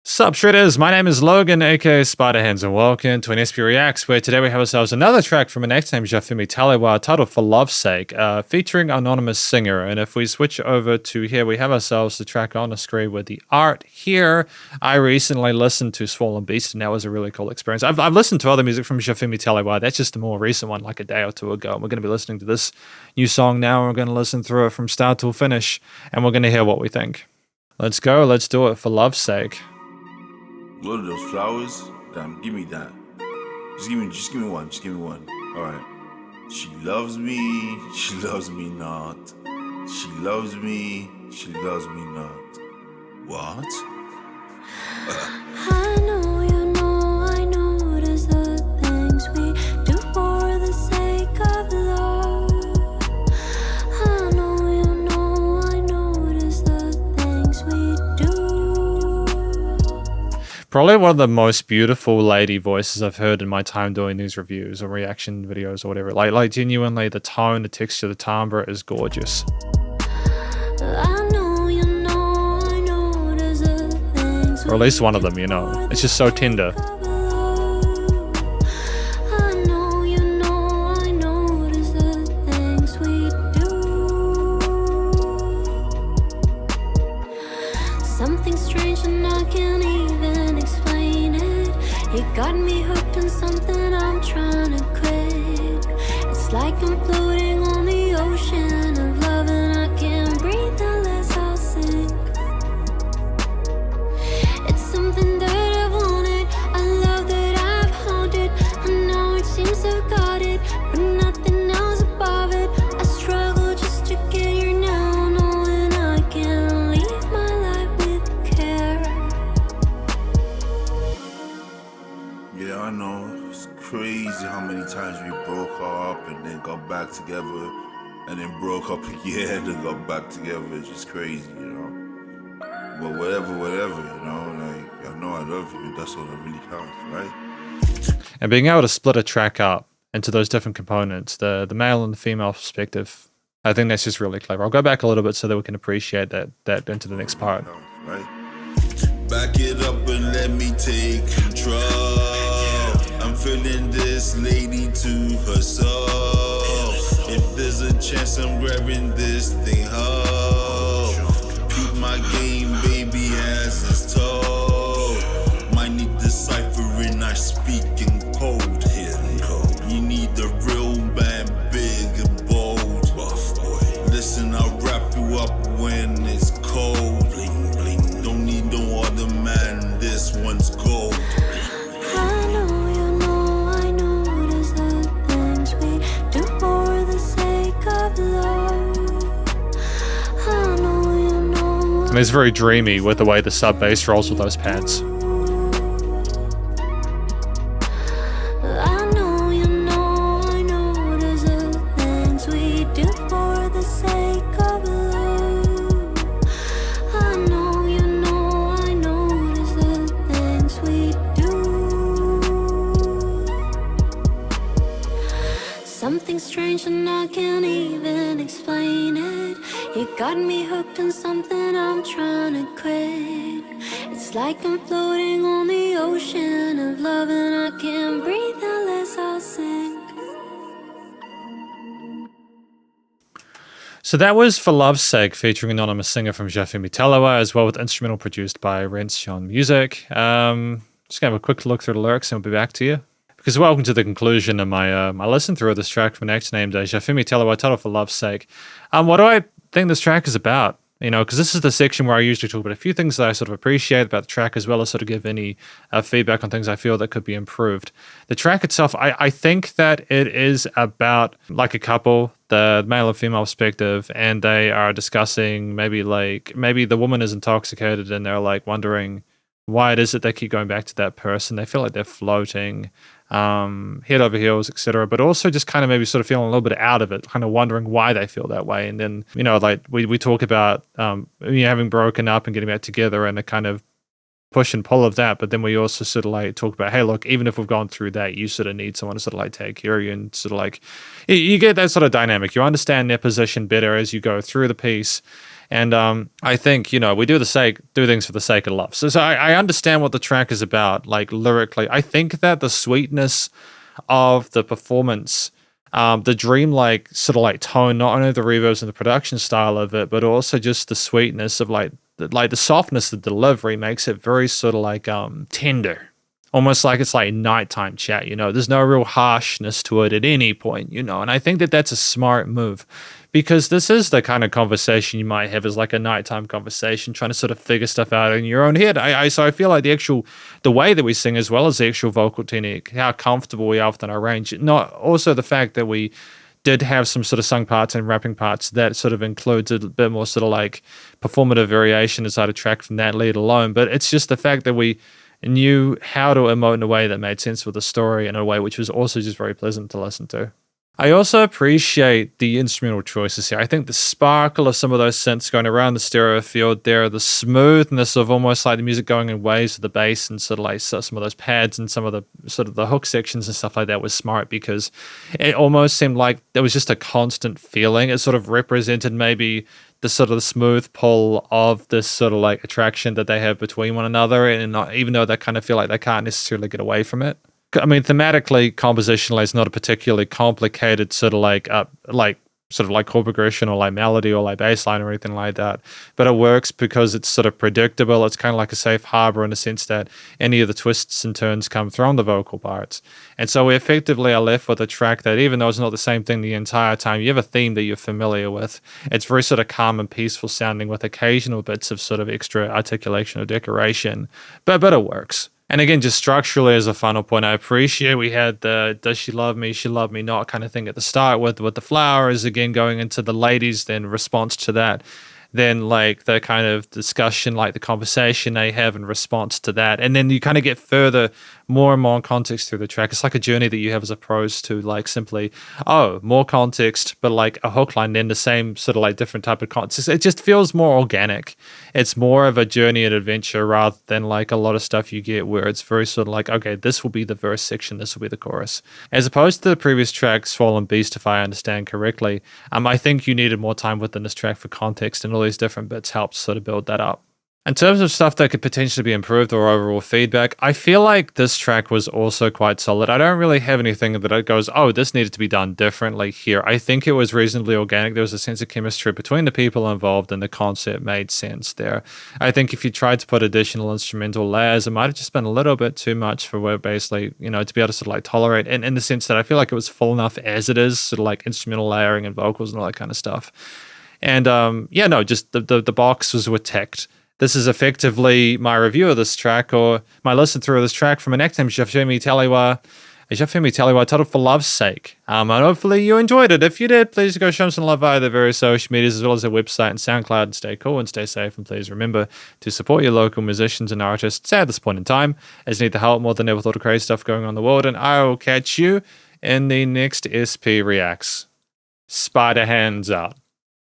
Sup Shredders, my name is Logan, aka Spiderhands, and welcome to an SP Reacts, where today we have ourselves another track from an act named Jah-Femi Telewa, titled For Love's Sake, featuring anonymous singer. And if we switch over to here, we have ourselves the track on the screen with the art here. I recently listened to Swollen Beast, and that was a really cool experience. I've listened to other music from Jah-Femi Telewa. That's just a more recent one, like a day or two ago. And we're going to be listening to this new song now, and we're going to listen through it from start to finish, and we're going to hear what we think. Let's go, let's do it, For Love's Sake. What are those flowers? Damn, give me that. Just give me one. Just give me one. All right. She loves me not. She loves me not. What? I know you know I notice the things we do for the sake of love. I know you know I notice the things we do. Probably one of the most beautiful lady voices I've heard in my time doing these reviews or reaction videos or whatever. Like genuinely, the tone, the texture, the timbre is gorgeous. I know you know I notice the things Or at least one of them, you know. It's just so tender. I know you know I notice the things we do. Something strange and I can't even explain it. You got me hooked on something I'm trying to quit. It's like I'm floating on the ocean of love and I can't breathe unless I'll sink. It's something that I've wanted, a love that I've haunted. I know it seems I've got it, but nothing else above it. I struggle just to get here now, knowing I can't leave my life with care. Yeah, I know. It's crazy how many times we broke up and then got back together, and then broke up again and got back together. It's just crazy, you know. But whatever, you know. Like, I know I love you. That's all that really counts, right? And being able to split a track up into those different components, the male and the female perspective, I think that's just really clever. I'll go back a little bit so that we can appreciate that into the next part. Right? Back it up and let me take control. I'm feeling this lady to her soul. If there's a chance, I'm grabbing this thing whole. Keep my game, baby, as it's told. Might need deciphering, I speak in code here. You need the real man, big and bold. Listen, I'll wrap you up when it's cold. Don't need no other man, this one's gold. I know you know I notice the things we do for the sake of love. I know you know And it's very dreamy with the way the sub bass rolls with those pads. I know you know I notice the things we do for the sake of love. I know you know I notice the things we do. Something strange and I can't even explain it. You got me hooked on something I'm trying to quit. It's like I'm floating on the ocean of love and I can't breathe unless I'll sink. So that was For Love's Sake, featuring anonymous singer from Jah-Femi Telewa, as well with instrumental produced by Sean Music. Just gonna have a quick look through the lyrics and we'll be back to you. Because welcome to the conclusion of my my listen through of this track from an act named Jah-Femi Telewa, titled For Love's Sake. What do I think this track is about? You know, because this is the section where I usually talk about a few things that I sort of appreciate about the track, as well as sort of give any feedback on things I feel that could be improved. The track itself, I think that it is about like a couple, the male and female perspective, and they are discussing maybe the woman is intoxicated and they're like wondering why it is that they keep going back to that person. They feel like they're floating, head over heels, etc. But also just kind of maybe sort of feeling a little bit out of it, kind of wondering why they feel that way. And then, you know, like we talk about having broken up and getting back together and the kind of push and pull of that. But then we also sort of like talk about, hey, look, even if we've gone through that, you sort of need someone to sort of like take care of you, and sort of like you get that sort of dynamic. You understand their position better as you go through the piece. And I think, we do things for the sake of love. So I understand what the track is about, like lyrically. I think that the sweetness of the performance, the dreamlike sort of like tone, not only the reverbs and the production style of it, but also just the sweetness of like the softness of the delivery makes it very sort of like tender. Almost like it's like nighttime chat, There's no real harshness to it at any point, And I think that that's a smart move because this is the kind of conversation you might have as like a nighttime conversation, trying to sort of figure stuff out in your own head. So I feel like the way that we sing as well as the actual vocal technique, how comfortable we are within our range. Not also the fact that we did have some sort of sung parts and rapping parts that sort of includes a bit more sort of like performative variation inside a track from that lead alone. But it's just the fact that we knew how to emote in a way that made sense with the story in a way which was also just very pleasant to listen to. I also appreciate the instrumental choices here. I think the sparkle of some of those synths going around the stereo field there, the smoothness of almost like the music going in waves with the bass and sort of like some of those pads and some of the sort of the hook sections and stuff like that was smart because it almost seemed like there was just a constant feeling. It sort of represented maybe the sort of the smooth pull of this sort of like attraction that they have between one another, and even though they kind of feel like they can't necessarily get away from it. I mean, thematically, compositionally, it's not a particularly complicated sort of like chord progression or like melody or like bass line or anything like that. But it works because it's sort of predictable. It's kind of like a safe harbor in the sense that any of the twists and turns come from the vocal parts. And so we effectively are left with a track that, even though it's not the same thing the entire time, you have a theme that you're familiar with. It's very sort of calm and peaceful sounding with occasional bits of sort of extra articulation or decoration. But it works. And again, just structurally as a final point, I appreciate we had the does she love me not kind of thing at the start with the flowers, again, going into the ladies, then response to that. Then like the kind of discussion, like the conversation they have in response to that. And then you kind of get further, more and more context through the track. It's like a journey that you have as opposed to like simply, more context, but like a hook line, then the same sort of like different type of context. It just feels more organic. It's more of a journey and adventure rather than like a lot of stuff you get where it's very sort of like, okay, this will be the verse section, this will be the chorus. As opposed to the previous track, Swollen Beast, if I understand correctly, I think you needed more time within this track for context, and all these different bits helped sort of build that up. In terms of stuff that could potentially be improved or overall feedback, I feel like this track was also quite solid. I don't really have anything that goes, this needed to be done differently here. I think it was reasonably organic. There was a sense of chemistry between the people involved and the concept made sense there. I think if you tried to put additional instrumental layers, it might have just been a little bit too much for where basically, to be able to sort of like tolerate. And in the sense that I feel like it was full enough as it is, sort of like instrumental layering and vocals and all that kind of stuff. And just the boxes were ticked. This is effectively my review of this track, or my listen through of this track from an act named Jah-Femi Telewa. Jah-Femi Telewa, titled For Love's Sake. And hopefully you enjoyed it. If you did, please go show them some love via their various social medias as well as their website and SoundCloud, and stay cool and stay safe. And please remember to support your local musicians and artists at this point in time, as you need the help more than ever with all the crazy stuff going on in the world. And I will catch you in the next SP Reacts. Spiderhands out.